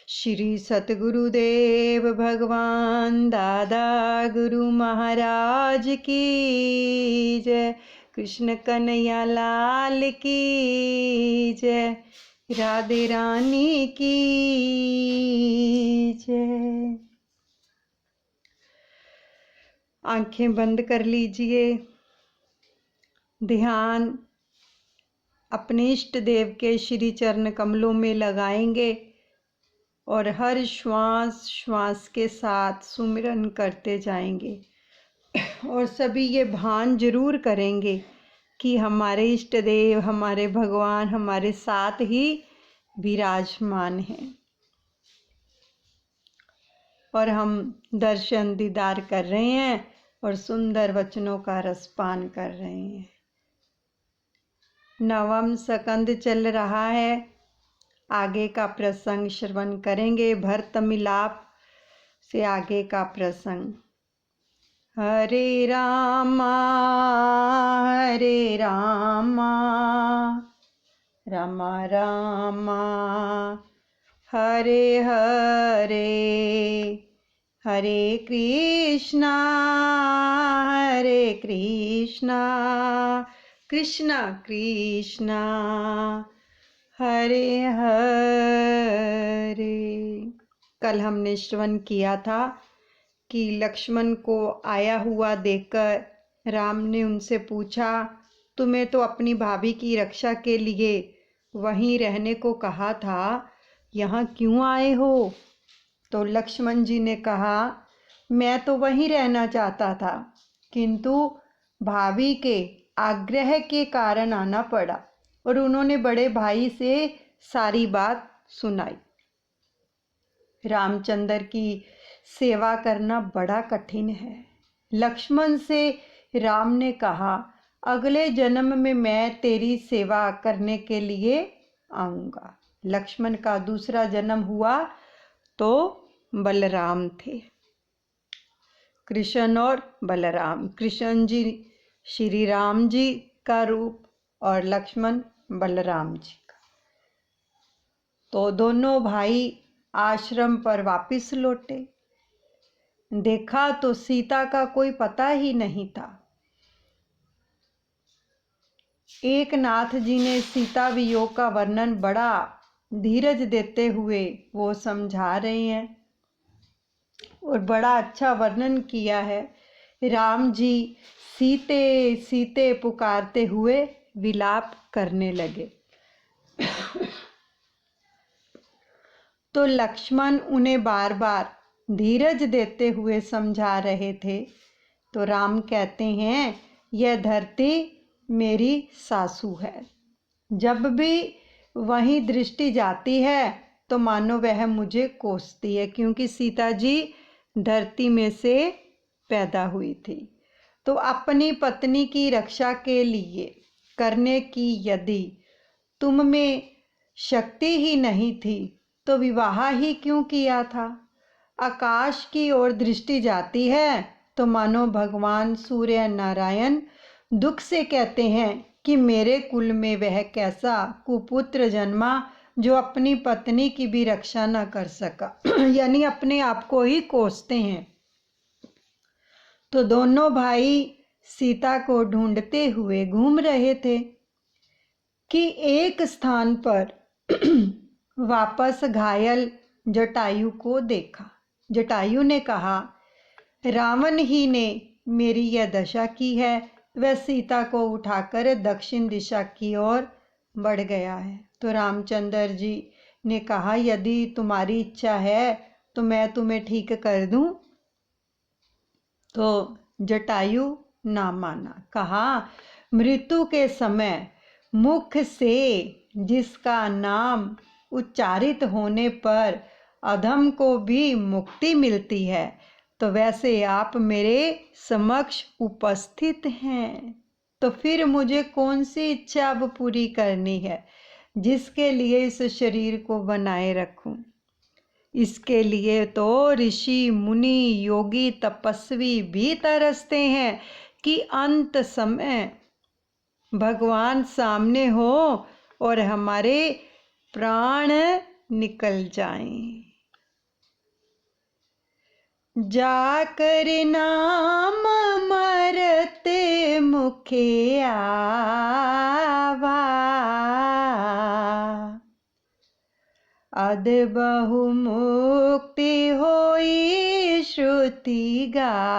श्री सतगुरुदेव भगवान दादा गुरु महाराज की जय। कृष्ण कन्हैया लाल की जय। राधे रानी की जय। आंखें बंद कर लीजिए। ध्यान अपने इष्ट देव के श्री चरण कमलों में लगाएंगे और हर श्वास श्वास के साथ सुमिरन करते जाएंगे और सभी ये भान जरूर करेंगे कि हमारे इष्ट देव, हमारे भगवान हमारे साथ ही विराजमान हैं और हम दर्शन दीदार कर रहे हैं और सुंदर वचनों का रसपान कर रहे हैं। नवम स्कंद चल रहा है। आगे का प्रसंग श्रवण करेंगे। भरत मिलाप से आगे का प्रसंग। हरे रामा रामा रामा हरे हरे, हरे कृष्णा कृष्णा कृष्णा हरे हरे। कल हमने श्रवण किया था कि लक्ष्मण को आया हुआ देखकर राम ने उनसे पूछा, तुम्हें तो अपनी भाभी की रक्षा के लिए वहीं रहने को कहा था, यहाँ क्यों आए हो? तो लक्ष्मण जी ने कहा, मैं तो वहीं रहना चाहता था, किंतु भाभी के आग्रह के कारण आना पड़ा और उन्होंने बड़े भाई से सारी बात सुनाई। रामचंद्र की सेवा करना बड़ा कठिन है। लक्ष्मण से राम ने कहा, अगले जन्म में मैं तेरी सेवा करने के लिए आऊंगा। लक्ष्मण का दूसरा जन्म हुआ तो बलराम थे। कृष्ण और बलराम, कृष्ण जी श्री राम जी का रूप और लक्ष्मण बलराम जी का। तो दोनों भाई आश्रम पर वापस लौटे। देखा तो सीता का कोई पता ही नहीं था। एकनाथ जी ने सीता वियोग का वर्णन बड़ा धीरज देते हुए वो समझा रहे हैं और बड़ा अच्छा वर्णन किया है। राम जी सीते सीते पुकारते हुए विलाप करने लगे तो लक्ष्मण उन्हें बार बार धीरज देते हुए समझा रहे थे। तो राम कहते हैं, यह धरती मेरी सासू है। जब भी वहीं दृष्टि जाती है तो मानो वह मुझे कोसती है, क्योंकि सीता जी धरती में से पैदा हुई थी। तो अपनी पत्नी की रक्षा के लिए करने की यदि तुम में शक्ति ही नहीं थी तो विवाह ही क्यों किया था? आकाश की ओर दृष्टि जाती है तो मानो भगवान सूर्य नारायण दुख से कहते हैं कि मेरे कुल में वह कैसा कुपुत्र जन्मा जो अपनी पत्नी की भी रक्षा न कर सका यानी अपने आप को ही कोसते हैं। तो दोनों भाई सीता को ढूंढते हुए घूम रहे थे कि एक स्थान पर वापस घायल जटायु को देखा। जटायु ने कहा, रावण ही ने मेरी यह दशा की है। वह सीता को उठाकर दक्षिण दिशा की ओर बढ़ गया है। तो रामचंद्र जी ने कहा, यदि तुम्हारी इच्छा है तो मैं तुम्हें ठीक कर दूं। तो जटायु ना माना। कहा, मृत्यु के समय मुख से जिसका नाम उच्चारित होने पर अधम को भी मुक्ति मिलती है, तो वैसे आप मेरे समक्ष उपस्थित हैं, तो फिर मुझे कौन सी इच्छा अब पूरी करनी है जिसके लिए इस शरीर को बनाए रखूं। इसके लिए तो ऋषि मुनि योगी तपस्वी भी तरसते हैं कि अंत समय भगवान सामने हो और हमारे प्राण निकल जाएं। जाकर नाम मरते मुखे आवा, अद बहु मुक्ति होई श्रुति गावा,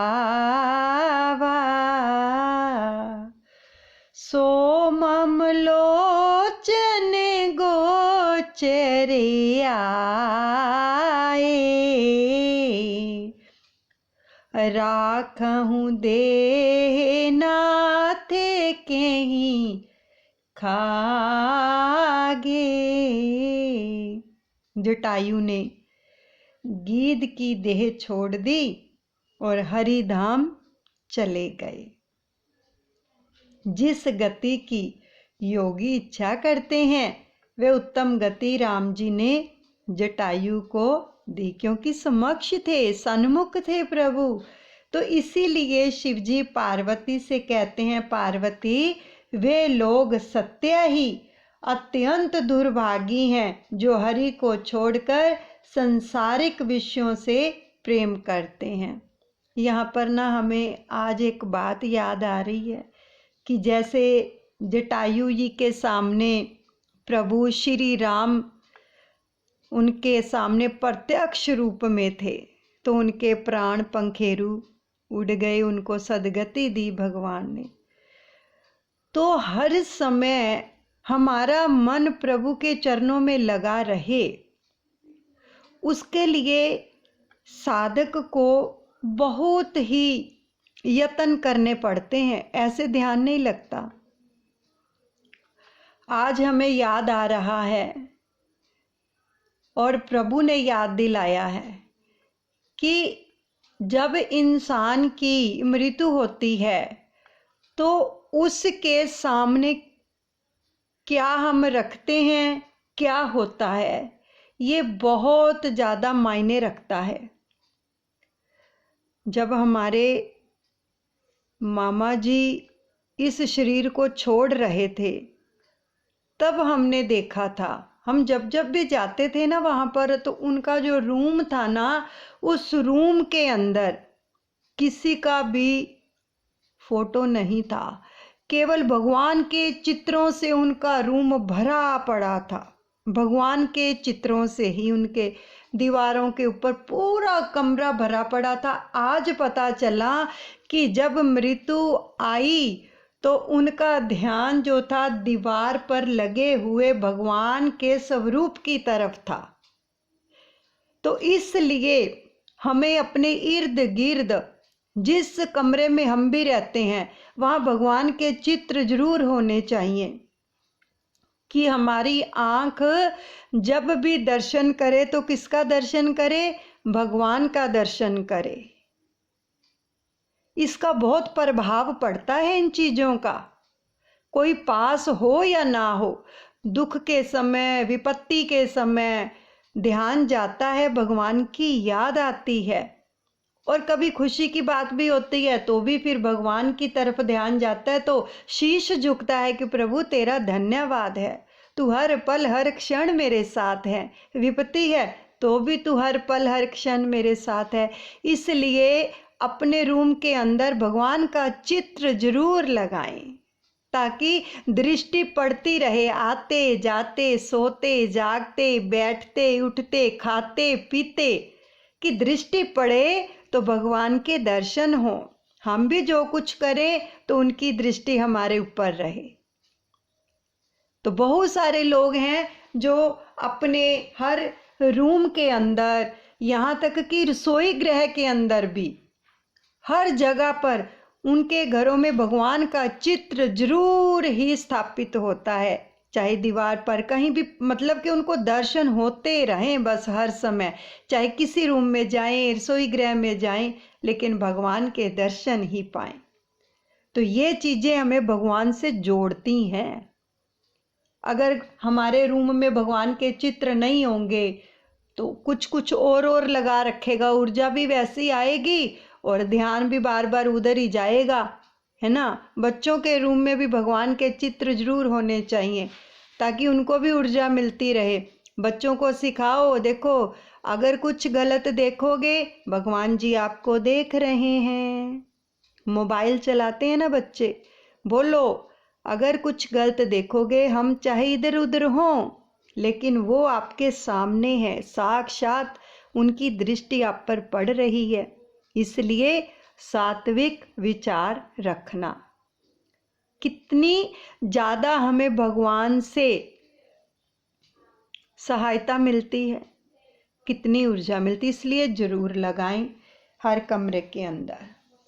सो मम लोचन गोचरे आए, राखहूँ देह नाथ कहीं खागे। जटायु ने गीध की देह छोड़ दी और हरि धाम चले गए। जिस गति की योगी इच्छा करते हैं वे उत्तम गति राम जी ने जटायु को दी, क्योंकि समक्ष थे, सन्मुख थे प्रभु। तो इसीलिए शिवजी पार्वती से कहते हैं, पार्वती वे लोग सत्य ही अत्यंत दुर्भागी हैं जो हरि को छोड़कर संसारिक विषयों से प्रेम करते हैं। यहाँ पर ना हमें आज एक बात याद आ रही है कि जैसे जटायु जी के सामने प्रभु श्री राम उनके सामने प्रत्यक्ष रूप में थे, तो उनके प्राण पंखेरु उड़ गए, उनको सदगति दी भगवान ने। तो हर समय हमारा मन प्रभु के चरणों में लगा रहे, उसके लिए साधक को बहुत ही यत्न करने पड़ते हैं, ऐसे ध्यान नहीं लगता। आज हमें याद आ रहा है और प्रभु ने याद दिलाया है कि जब इंसान की मृत्यु होती है तो उसके सामने क्या हम रखते हैं, क्या होता है, ये बहुत ज़्यादा मायने रखता है। जब हमारे मामा जी इस शरीर को छोड़ रहे थे तब हमने देखा था, हम जब जब भी जाते थे ना वहाँ पर, तो उनका जो रूम था ना, उस रूम के अंदर किसी का भी फोटो नहीं था, केवल भगवान के चित्रों से उनका रूम भरा पड़ा था। भगवान के चित्रों से ही उनके दीवारों के ऊपर पूरा कमरा भरा पड़ा था। आज पता चला कि जब मृत्यु आई तो उनका ध्यान जो था दीवार पर लगे हुए भगवान के स्वरूप की तरफ था। तो इसलिए हमें अपने इर्द गिर्द जिस कमरे में हम भी रहते हैं वहाँ भगवान के चित्र जरूर होने चाहिए, कि हमारी आँख जब भी दर्शन करे तो किसका दर्शन करे, भगवान का दर्शन करे। इसका बहुत प्रभाव पड़ता है इन चीज़ों का, कोई पास हो या ना हो, दुख के समय, विपत्ति के समय ध्यान जाता है, भगवान की याद आती है। और कभी खुशी की बात भी होती है तो भी फिर भगवान की तरफ ध्यान जाता है, तो शीश झुकता है कि प्रभु तेरा धन्यवाद है, तू हर पल हर क्षण मेरे साथ है। विपत्ति है तो भी तू हर पल हर क्षण मेरे साथ है। इसलिए अपने रूम के अंदर भगवान का चित्र जरूर लगाएं ताकि दृष्टि पड़ती रहे, आते जाते, सोते जागते, बैठते उठते, खाते पीते, कि दृष्टि पड़े तो भगवान के दर्शन हो। हम भी जो कुछ करें तो उनकी दृष्टि हमारे ऊपर रहे। तो बहुत सारे लोग हैं जो अपने हर रूम के अंदर, यहाँ तक कि रसोई गृह के अंदर भी, हर जगह पर उनके घरों में भगवान का चित्र जरूर ही स्थापित होता है, चाहे दीवार पर कहीं भी, मतलब कि उनको दर्शन होते रहें बस हर समय, चाहे किसी रूम में जाएं, रसोई गृह में जाएं, लेकिन भगवान के दर्शन ही पाएं। तो ये चीज़ें हमें भगवान से जोड़ती हैं। अगर हमारे रूम में भगवान के चित्र नहीं होंगे तो कुछ कुछ और लगा रखेगा, ऊर्जा भी वैसी आएगी और ध्यान भी बार बार उधर ही जाएगा, है ना। बच्चों के रूम में भी भगवान के चित्र जरूर होने चाहिए ताकि उनको भी ऊर्जा मिलती रहे। बच्चों को सिखाओ, देखो अगर कुछ गलत देखोगे भगवान जी आपको देख रहे हैं। मोबाइल चलाते हैं ना बच्चे, बोलो अगर कुछ गलत देखोगे, हम चाहे इधर उधर हों लेकिन वो आपके सामने है, साक्षात उनकी दृष्टि आप पर पड़ रही है। इसलिए सात्विक विचार रखना। कितनी ज़्यादा हमें भगवान से सहायता मिलती है, कितनी ऊर्जा मिलती, इसलिए ज़रूर लगाएं हर कमरे के अंदर,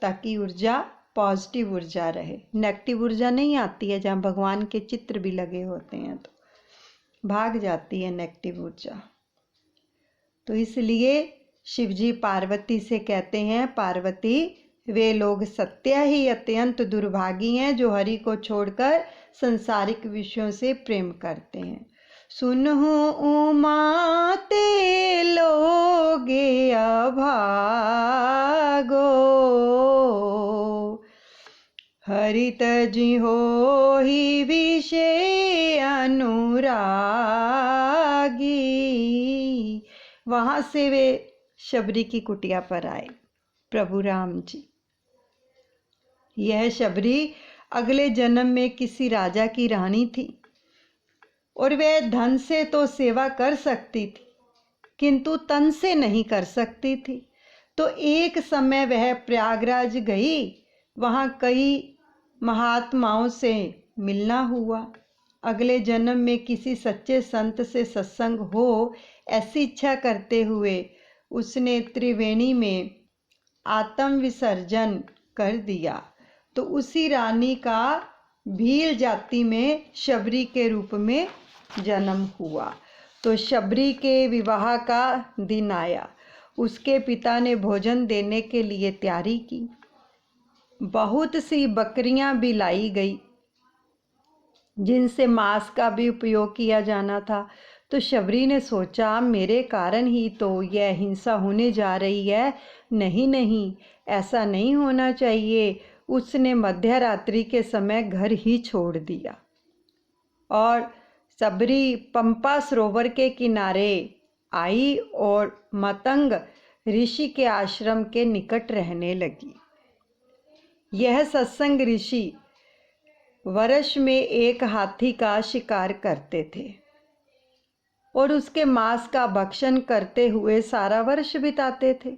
ताकि ऊर्जा पॉजिटिव ऊर्जा रहे। नेगेटिव ऊर्जा नहीं आती है, जहाँ भगवान के चित्र भी लगे होते हैं तो भाग जाती है नेगेटिव ऊर्जा। तो इसलिए शिव जी पार्वती से कहते हैं, पार्वती वे लोग सत्य ही अत्यंत दुर्भागी हैं जो हरि को छोड़कर संसारिक विषयों से प्रेम करते हैं। सुनहु उमा ते लोगे अभागो, हरि तजि होहि विषय अनुरागी। वहां से वे शबरी की कुटिया पर आए प्रभु राम जी। यह शबरी अगले जन्म में किसी राजा की रानी थी और वह धन से तो सेवा कर सकती थी किंतु तन से नहीं कर सकती थी। तो एक समय वह प्रयागराज गई, वहाँ कई महात्माओं से मिलना हुआ। अगले जन्म में किसी सच्चे संत से सत्संग हो, ऐसी इच्छा करते हुए उसने त्रिवेणी में आत्म विसर्जन कर दिया। तो उसी रानी का भील जाति में शबरी के रूप में जन्म हुआ। तो शबरी के विवाह का दिन आया, उसके पिता ने भोजन देने के लिए तैयारी की। बहुत सी बकरियां भी लाई गई जिनसे मांस का भी उपयोग किया जाना था। तो शबरी ने सोचा मेरे कारण ही तो यह हिंसा होने जा रही है, नहीं नहीं ऐसा नहीं होना चाहिए। उसने मध्य रात्रि के समय घर ही छोड़ दिया और शबरी पंपा सरोवर के किनारे आई और मतंग ऋषि के आश्रम के निकट रहने लगी। यह सत्संग ऋषि वर्ष में एक हाथी का शिकार करते थे और उसके मांस का भक्षण करते हुए सारा वर्ष बिताते थे।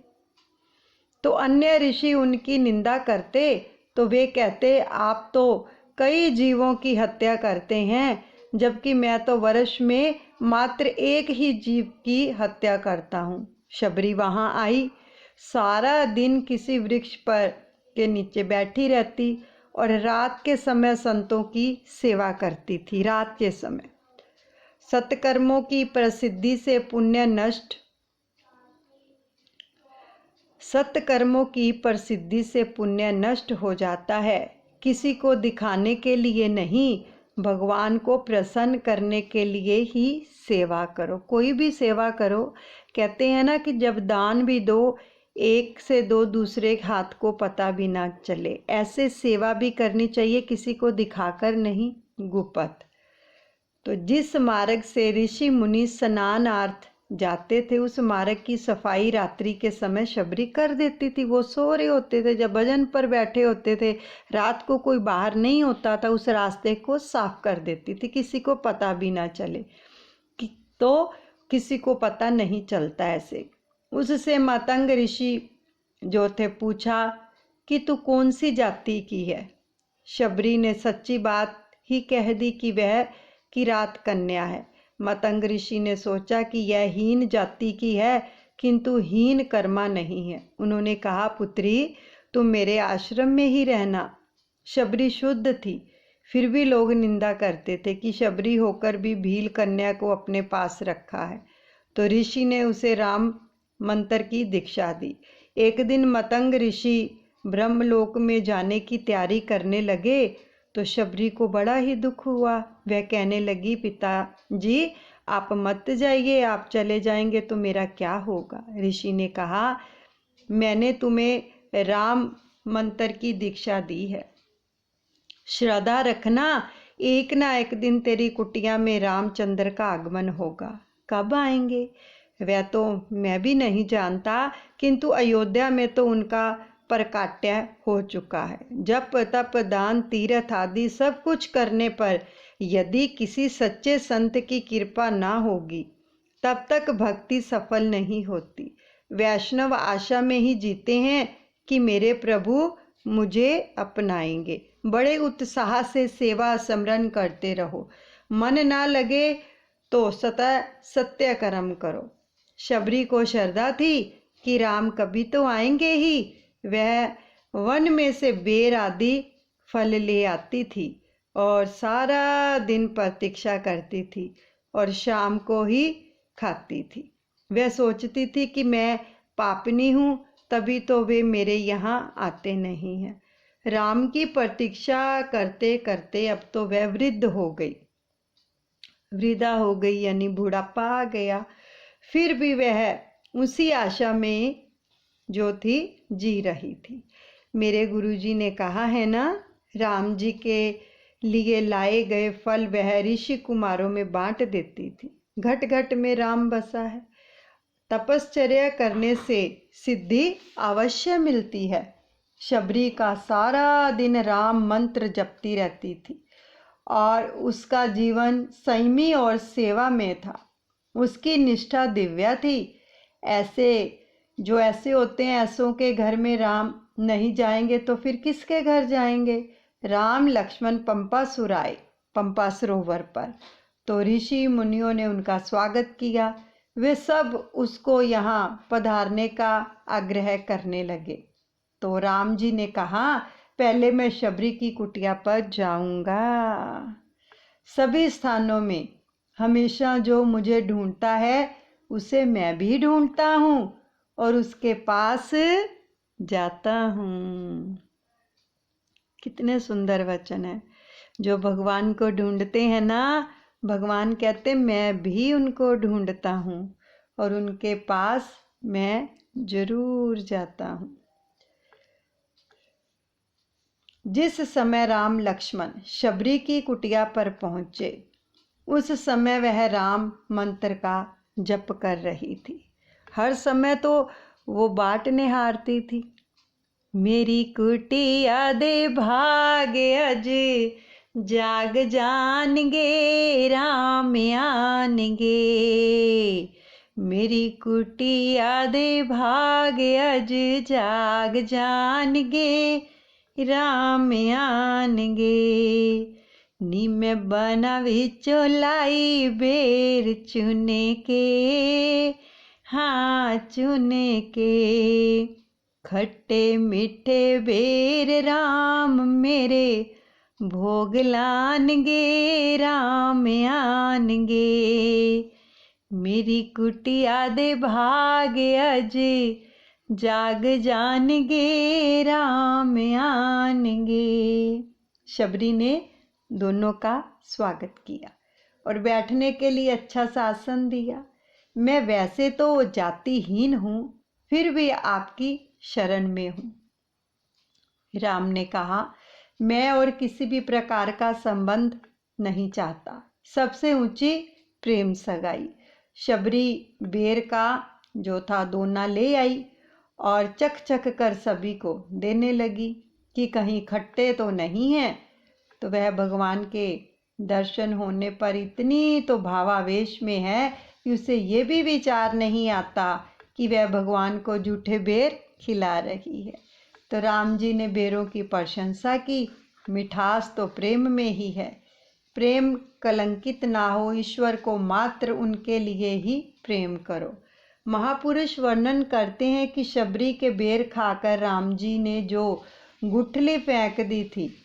तो अन्य ऋषि उनकी निंदा करते तो वे कहते आप तो कई जीवों की हत्या करते हैं, जबकि मैं तो वर्ष में मात्र एक ही जीव की हत्या करता हूँ। शबरी वहाँ आई, सारा दिन किसी वृक्ष पर के नीचे बैठी रहती और रात के समय संतों की सेवा करती थी। रात के समय सत्कर्मों की प्रसिद्धि से पुण्य नष्ट, सत्कर्मों की प्रसिद्धि से पुण्य नष्ट हो जाता है। किसी को दिखाने के लिए नहीं, भगवान को प्रसन्न करने के लिए ही सेवा करो। कोई भी सेवा करो, कहते हैं ना कि जब दान भी दो, एक से दो दूसरे हाथ को पता भी ना चले। ऐसे सेवा भी करनी चाहिए, किसी को दिखाकर नहीं, गुप्त। तो जिस मार्ग से ऋषि मुनि स्नानार्थ जाते थे, उस मार्ग की सफाई रात्रि के समय शबरी कर देती थी। वो सो रहे होते थे, जब भजन पर बैठे होते थे, रात को कोई बाहर नहीं होता था, उस रास्ते को साफ कर देती थी, किसी को पता भी ना चले। तो किसी को पता नहीं चलता ऐसे। उससे मतंग ऋषि जो थे पूछा कि तू कौन सी जाति की है। शबरी ने सच्ची बात ही कह दी कि वह किरात कन्या है। मतंग ऋषि ने सोचा कि यह हीन जाति की है किंतु हीन कर्मा नहीं है। उन्होंने कहा पुत्री तुम मेरे आश्रम में ही रहना। शबरी शुद्ध थी, फिर भी लोग निंदा करते थे कि शबरी होकर भी भील कन्या को अपने पास रखा है। तो ऋषि ने उसे राम मंत्र की दीक्षा दी। एक दिन मतंग ऋषि ब्रह्मलोक में जाने की तैयारी करने लगे तो शबरी को बड़ा ही दुख हुआ। वह कहने लगी पिताजी आप मत जाइए, आप चले जाएंगे तो मेरा क्या होगा। ऋषि ने कहा मैंने तुम्हें राम मंत्र की दीक्षा दी है, श्रद्धा रखना, एक ना एक दिन तेरी कुटिया में रामचंद्र का आगमन होगा। कब आएंगे वह तो मैं भी नहीं जानता, किंतु अयोध्या में तो उनका परकाट्य हो चुका है। जप तप दान तीर्थ आदि सब कुछ करने पर यदि किसी सच्चे संत की कृपा ना होगी तब तक भक्ति सफल नहीं होती। वैष्णव आशा में ही जीते हैं कि मेरे प्रभु मुझे अपनाएंगे। बड़े उत्साह से सेवा स्मरण करते रहो, मन ना लगे तो सतत सत्य कर्म करो। शबरी को श्रद्धा थी कि राम कभी तो आएंगे ही। वह वन में से बेर आदि फल ले आती थी और सारा दिन प्रतीक्षा करती थी और शाम को ही खाती थी। वह सोचती थी कि मैं पापनी हूँ, तभी तो वे मेरे यहाँ आते नहीं हैं। राम की प्रतीक्षा करते करते अब तो वह वृद्धा हो गई यानी बुढ़ापा आ गया। फिर भी वह उसी आशा में जो थी जी रही थी। मेरे गुरुजी ने कहा है ना, राम जी के लिए लाए गए फल वह ऋषि कुमारों में बांट देती थी। घट घट में राम बसा है। तपश्चर्या करने से सिद्धि अवश्य मिलती है। शबरी का सारा दिन राम मंत्र जपती रहती थी और उसका जीवन संयमी और सेवा में था। उसकी निष्ठा दिव्या थी। ऐसे होते हैं, ऐसों के घर में राम नहीं जाएंगे तो फिर किसके घर जाएंगे। राम लक्ष्मण पंपासुर आए पंपा सरोवर पर, तो ऋषि मुनियों ने उनका स्वागत किया। वे सब उसको यहाँ पधारने का आग्रह करने लगे। तो राम जी ने कहा, पहले मैं शबरी की कुटिया पर जाऊंगा। सभी स्थानों में हमेशा जो मुझे ढूंढता है उसे मैं भी ढूंढता हूँ और उसके पास जाता हूँ। कितने सुंदर वचन है। जो भगवान को ढूंढते हैं ना, भगवान कहते मैं भी उनको ढूंढता हूँ और उनके पास मैं जरूर जाता हूँ। जिस समय राम लक्ष्मण शबरी की कुटिया पर पहुंचे, उस समय वह राम मंत्र का जप कर रही थी। हर समय तो वो बाट निहारती थी। मेरी कुटिया दे भागे अज जाग जानेंगे राम आनेंगे। मेरी कुटिया दे भागे अज जाग जानेंगे राम आनेंगे। नी मैं बना विचों लाई बेर चुने के, हाँ चुने के। खट्टे मीठे बेर राम मेरे भोग लानगे राम आनगे। मेरी कुटिया दे भागे अज जाग जानेंगे राम आनेंगे। शबरी ने दोनों का स्वागत किया और बैठने के लिए अच्छा सा आसन दिया। मैं वैसे तो जातिहीन हूँ, फिर भी आपकी शरण में हूँ। राम ने कहा, मैं और किसी भी प्रकार का संबंध नहीं चाहता, सबसे ऊंची प्रेम सगाई। शबरी बेर का जो था दोना ले आई और चख चख कर सभी को देने लगी कि कहीं खट्टे तो नहीं है। तो वह भगवान के दर्शन होने पर इतनी तो भावावेश में है कि उसे ये भी विचार नहीं आता कि वह भगवान को जूठे बेर खिला रही है। तो राम जी ने बेरों की प्रशंसा की। मिठास तो प्रेम में ही है। प्रेम कलंकित ना हो, ईश्वर को मात्र उनके लिए ही प्रेम करो। महापुरुष वर्णन करते हैं कि शबरी के बेर खाकर राम जी ने जो गुठली फेंक दी थी,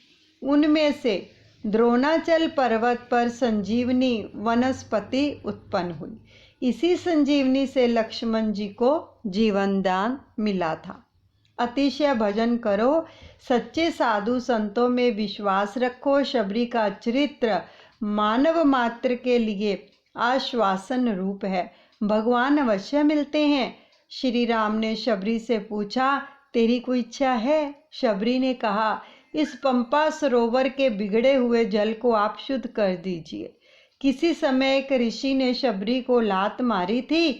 उनमें से द्रोणाचल पर्वत पर संजीवनी वनस्पति उत्पन्न हुई। इसी संजीवनी से लक्ष्मण जी को जीवन दान मिला था। अतिशय भजन करो, सच्चे साधु संतों में विश्वास रखो। शबरी का चरित्र मानव मात्र के लिए आश्वासन रूप है। भगवान अवश्य मिलते हैं। श्री राम ने शबरी से पूछा, तेरी कोई इच्छा है? शबरी ने कहा, इस पंपा सरोवर के बिगड़े हुए जल को आप शुद्ध कर दीजिए। किसी समय एक ऋषि ने शबरी को लात मारी थी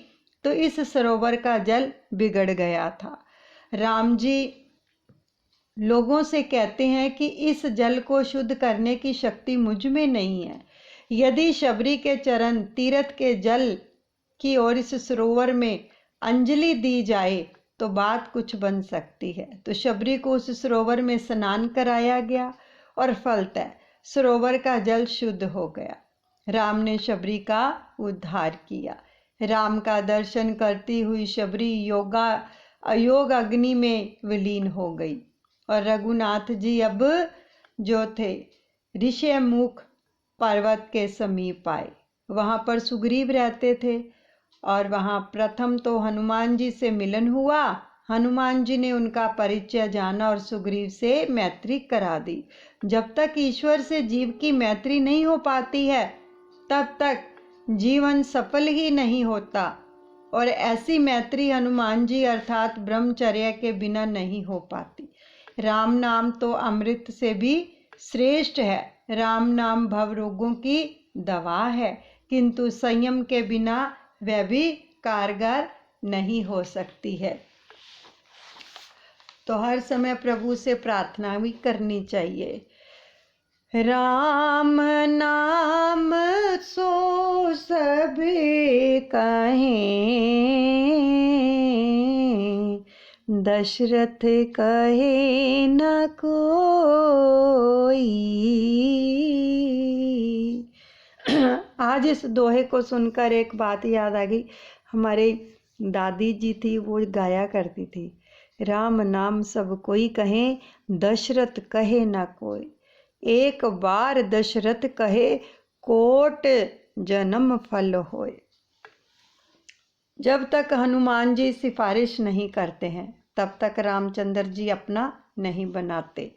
तो इस सरोवर का जल बिगड़ गया था। राम जी लोगों से कहते हैं कि इस जल को शुद्ध करने की शक्ति मुझ में नहीं है। यदि शबरी के चरण तीर्थ के जल की ओर इस सरोवर में अंजलि दी जाए तो बात कुछ बन सकती है। तो शबरी को उस सरोवर में स्नान कराया गया और फलतः सरोवर का जल शुद्ध हो गया। राम ने शबरी का उद्धार किया। राम का दर्शन करती हुई शबरी अयोग अग्नि में विलीन हो गई और रघुनाथ जी अब जो थे ऋषिमुख पर्वत के समीप आए। वहां पर सुग्रीव रहते थे और वहां प्रथम तो हनुमान जी से मिलन हुआ। हनुमान जी ने उनका परिचय जाना और सुग्रीव से मैत्री करा दी। जब तक ईश्वर से जीव की मैत्री नहीं हो पाती है तब तक जीवन सफल ही नहीं होता और ऐसी मैत्री हनुमान जी अर्थात ब्रह्मचर्य के बिना नहीं हो पाती। राम नाम तो अमृत से भी श्रेष्ठ है। राम नाम भव रोगों की दवा है, किंतु संयम के बिना वह भी कारगर नहीं हो सकती है। तो हर समय प्रभु से प्रार्थना भी करनी चाहिए। राम नाम सो सभी कहें, दशरथ कहे न कोई। आज इस दोहे को सुनकर एक बात याद आ गई। हमारे दादी जी थी, वो गाया करती थी, राम नाम सब कोई कहे, दशरथ कहे न कोई। एक बार दशरथ कहे, कोट जन्म फल होए। जब तक हनुमान जी सिफारिश नहीं करते हैं तब तक रामचंद्र जी अपना नहीं बनाते।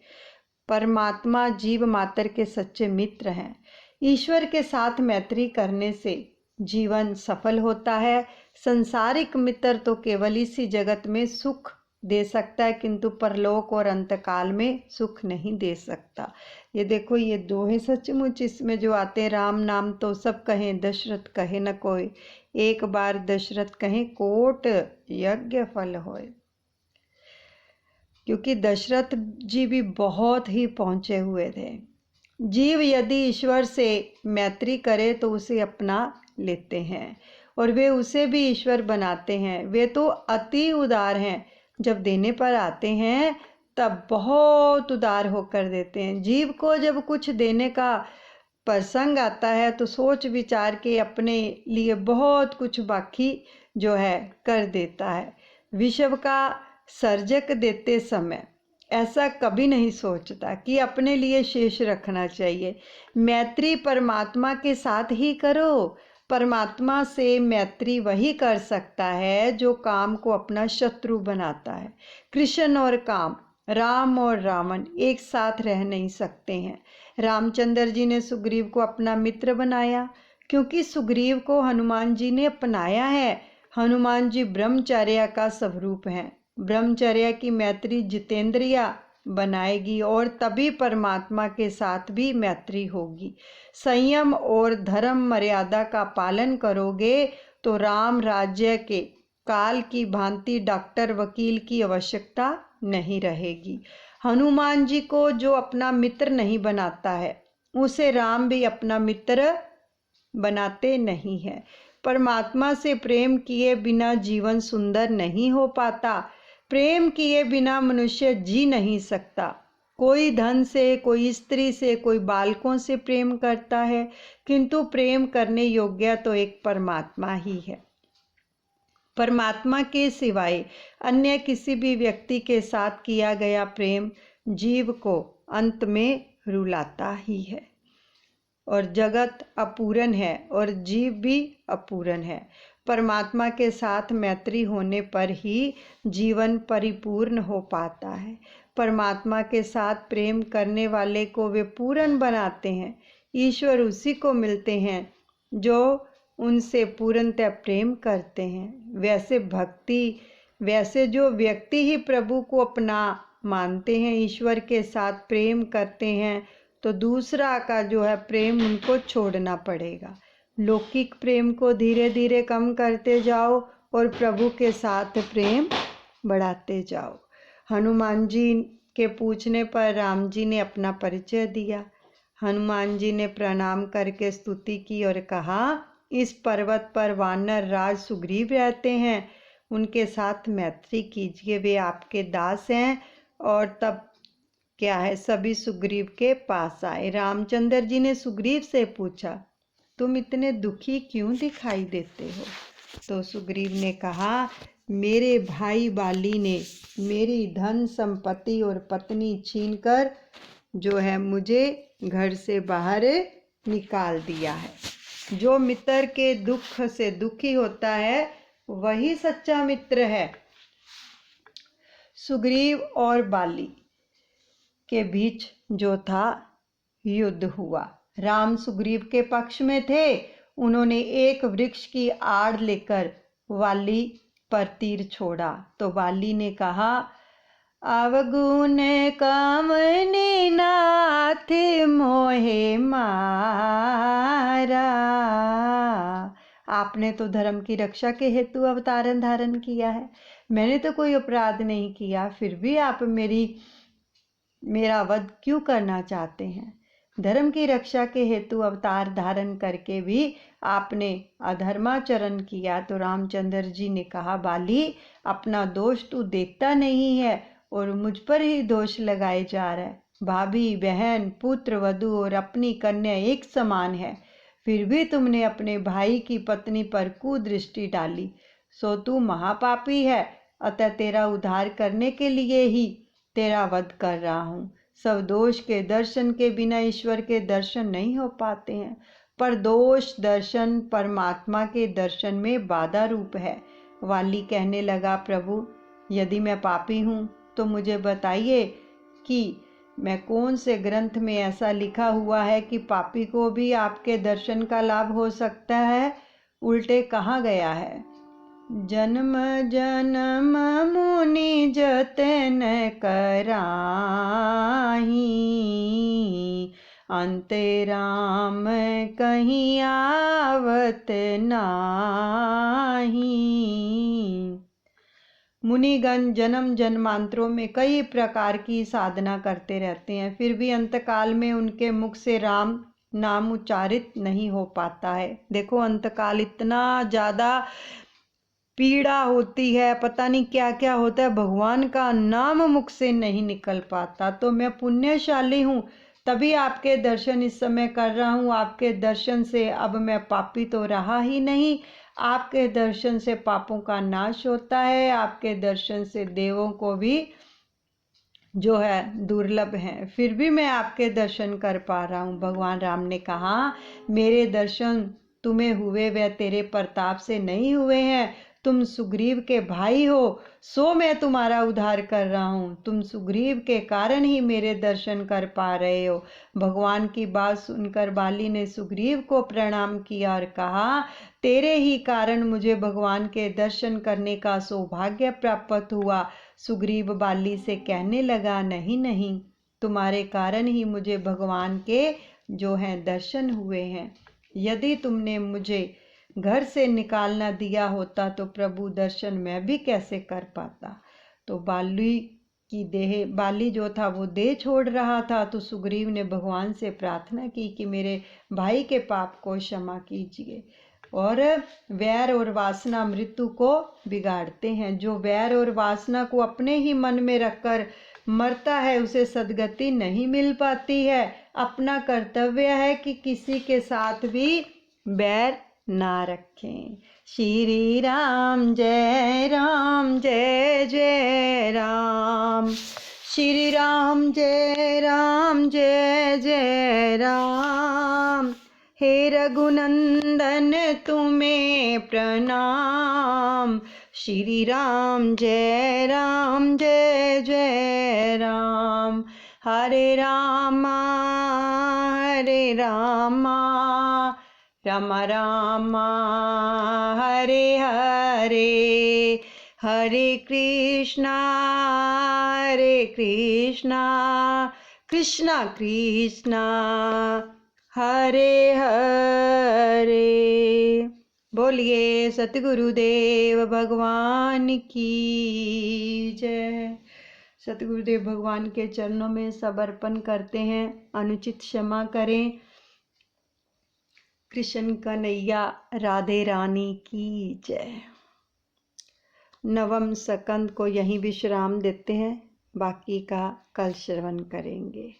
परमात्मा जीव मात्र के सच्चे मित्र हैं। ईश्वर के साथ मैत्री करने से जीवन सफल होता है। संसारिक मित्र तो केवल इसी जगत में सुख दे सकता है, किंतु परलोक और अंतकाल में सुख नहीं दे सकता। ये देखो, ये दोहे सचमुच इसमें जो आते हैं, राम नाम तो सब कहें, दशरथ कहे न कोई। एक बार दशरथ कहें, कोट यज्ञ फल होए। क्योंकि दशरथ जी भी बहुत ही पहुंचे हुए थे। जीव यदि ईश्वर से मैत्री करे तो उसे अपना लेते हैं और वे उसे भी ईश्वर बनाते हैं। वे तो अति उदार हैं। जब देने पर आते हैं तब बहुत उदार होकर देते हैं। जीव को जब कुछ देने का प्रसंग आता है तो सोच विचार के अपने लिए बहुत कुछ बाकी जो है कर देता है। विश्व का सर्जक देते समय ऐसा कभी नहीं सोचता कि अपने लिए शेष रखना चाहिए। मैत्री परमात्मा के साथ ही करो। परमात्मा से मैत्री वही कर सकता है जो काम को अपना शत्रु बनाता है। कृष्ण और काम, राम और रावण एक साथ रह नहीं सकते हैं। रामचंद्र जी ने सुग्रीव को अपना मित्र बनाया क्योंकि सुग्रीव को हनुमान जी ने अपनाया है। हनुमान जी ब्रह्मचर्य का स्वरूप हैं। ब्रह्मचर्य की मैत्री जितेंद्रिया बनाएगी और तभी परमात्मा के साथ भी मैत्री होगी। संयम और धर्म मर्यादा का पालन करोगे तो राम राज्य के काल की भांति डॉक्टर वकील की आवश्यकता नहीं रहेगी। हनुमान जी को जो अपना मित्र नहीं बनाता है उसे राम भी अपना मित्र बनाते नहीं है। परमात्मा से प्रेम किए बिना जीवन सुंदर नहीं हो पाता। प्रेम किए बिना मनुष्य जी नहीं सकता। कोई धन से, कोई स्त्री से, कोई बालकों से प्रेम करता है, किंतु प्रेम करने योग्य तो एक परमात्मा ही है। परमात्मा के सिवाय अन्य किसी भी व्यक्ति के साथ किया गया प्रेम जीव को अंत में रुलाता ही है। और जगत अपूर्ण है और जीव भी अपूर्ण है। परमात्मा के साथ मैत्री होने पर ही जीवन परिपूर्ण हो पाता है। परमात्मा के साथ प्रेम करने वाले को वे पूर्ण बनाते हैं। ईश्वर उसी को मिलते हैं जो उनसे पूर्णतः प्रेम करते हैं। वैसे जो व्यक्ति ही प्रभु को अपना मानते हैं, ईश्वर के साथ प्रेम करते हैं, तो दूसरा का जो है प्रेम उनको छोड़ना पड़ेगा। लौकिक प्रेम को धीरे धीरे कम करते जाओ और प्रभु के साथ प्रेम बढ़ाते जाओ। हनुमान जी के पूछने पर राम जी ने अपना परिचय दिया। हनुमान जी ने प्रणाम करके स्तुति की और कहा, इस पर्वत पर वानर राज सुग्रीव रहते हैं, उनके साथ मैत्री कीजिए, वे आपके दास हैं। और तब क्या है, सभी सुग्रीव के पास आए। रामचंद्र जी ने सुग्रीव से पूछा, तुम इतने दुखी क्यों दिखाई देते हो? तो सुग्रीव ने कहा, मेरे भाई बाली ने मेरी धन संपत्ति और पत्नी छीनकर जो है मुझे घर से बाहर निकाल दिया है। जो मित्र के दुख से दुखी होता है वही सच्चा मित्र है। सुग्रीव और बाली के बीच जो था युद्ध हुआ। राम सुग्रीव के पक्ष में थे। उन्होंने एक वृक्ष की आड़ लेकर वाली पर तीर छोड़ा तो वाली ने कहा, अवगुण कामने नाथ मोहे मारा। आपने तो धर्म की रक्षा के हेतु अवतार धारण किया है, मैंने तो कोई अपराध नहीं किया, फिर भी आप मेरा वध क्यों करना चाहते हैं? धर्म की रक्षा के हेतु अवतार धारण करके भी आपने अधर्माचरण किया। तो रामचंद्र जी ने कहा, बाली, अपना दोष तू देखता नहीं है और मुझ पर ही दोष लगाए जा रहा है। भाभी, बहन, पुत्र, वधू और अपनी कन्या एक समान है, फिर भी तुमने अपने भाई की पत्नी पर कुदृष्टि डाली, सो तू महापापी है। अतः तेरा उद्धार करने के लिए ही तेरा वध कर रहा हूँ। सब दोष के दर्शन के बिना ईश्वर के दर्शन नहीं हो पाते हैं, पर दोष दर्शन परमात्मा के दर्शन में बाधा रूप है। वाली कहने लगा, प्रभु, यदि मैं पापी हूँ तो मुझे बताइए कि मैं कौन से ग्रंथ में ऐसा लिखा हुआ है कि पापी को भी आपके दर्शन का लाभ हो सकता है? उल्टे कहाँ गया है, जन्म जन्म मुनि जतन कराही, अंते राम कहीं आवत नाही। मुनिगण जन्म जन्मांतरों में कई प्रकार की साधना करते रहते हैं, फिर भी अंतकाल में उनके मुख से राम नाम उच्चारित नहीं हो पाता है। देखो, अंतकाल इतना ज़्यादा पीड़ा होती है, पता नहीं क्या क्या होता है, भगवान का नाम मुख से नहीं निकल पाता। तो मैं पुण्यशाली हूँ, तभी आपके दर्शन इस समय कर रहा हूँ। आपके दर्शन से अब मैं पापी तो रहा ही नहीं, आपके दर्शन से पापों का नाश होता है, आपके दर्शन से देवों को भी जो है दुर्लभ है, फिर भी मैं आपके दर्शन कर पा रहा हूँ। भगवान राम ने कहा, मेरे दर्शन तुम्हें हुए वह तेरे प्रताप से नहीं हुए हैं, तुम सुग्रीव के भाई हो, सो मैं तुम्हारा उद्धार कर रहा हूँ। तुम सुग्रीव के कारण ही मेरे दर्शन कर पा रहे हो। भगवान की बात सुनकर बाली ने सुग्रीव को प्रणाम किया और कहा, तेरे ही कारण मुझे भगवान के दर्शन करने का सौभाग्य प्राप्त हुआ। सुग्रीव बाली से कहने लगा, नहीं नहीं, तुम्हारे कारण ही मुझे भगवान के जो हैं दर्शन हुए हैं। यदि तुमने मुझे घर से निकालना दिया होता तो प्रभु दर्शन मैं भी कैसे कर पाता। तो बाली जो था वो देह छोड़ रहा था। तो सुग्रीव ने भगवान से प्रार्थना की कि मेरे भाई के पाप को क्षमा कीजिए। और वैर और वासना मृत्यु को बिगाड़ते हैं। जो वैर और वासना को अपने ही मन में रखकर मरता है उसे सद्गति नहीं मिल पाती है। अपना कर्तव्य है कि किसी के साथ भी बैर ना रखें। श्री राम जय जय राम, श्री राम जय जय राम। हे रघुनंदन तुम्हें प्रणाम, श्री राम जय जय राम। हरे रामा राम राम हरे हरे, हरे कृष्णा कृष्णा कृष्णा हरे हरे। बोलिए सतगुरुदेव भगवान की जय। सतगुरुदेव भगवान के चरणों में सब अर्पण करते हैं, अनुचित क्षमा करें। कृष्ण कन्हैया राधे रानी की जय। नवम स्कंद को यहीं विश्राम देते हैं, बाकी का कल श्रवण करेंगे।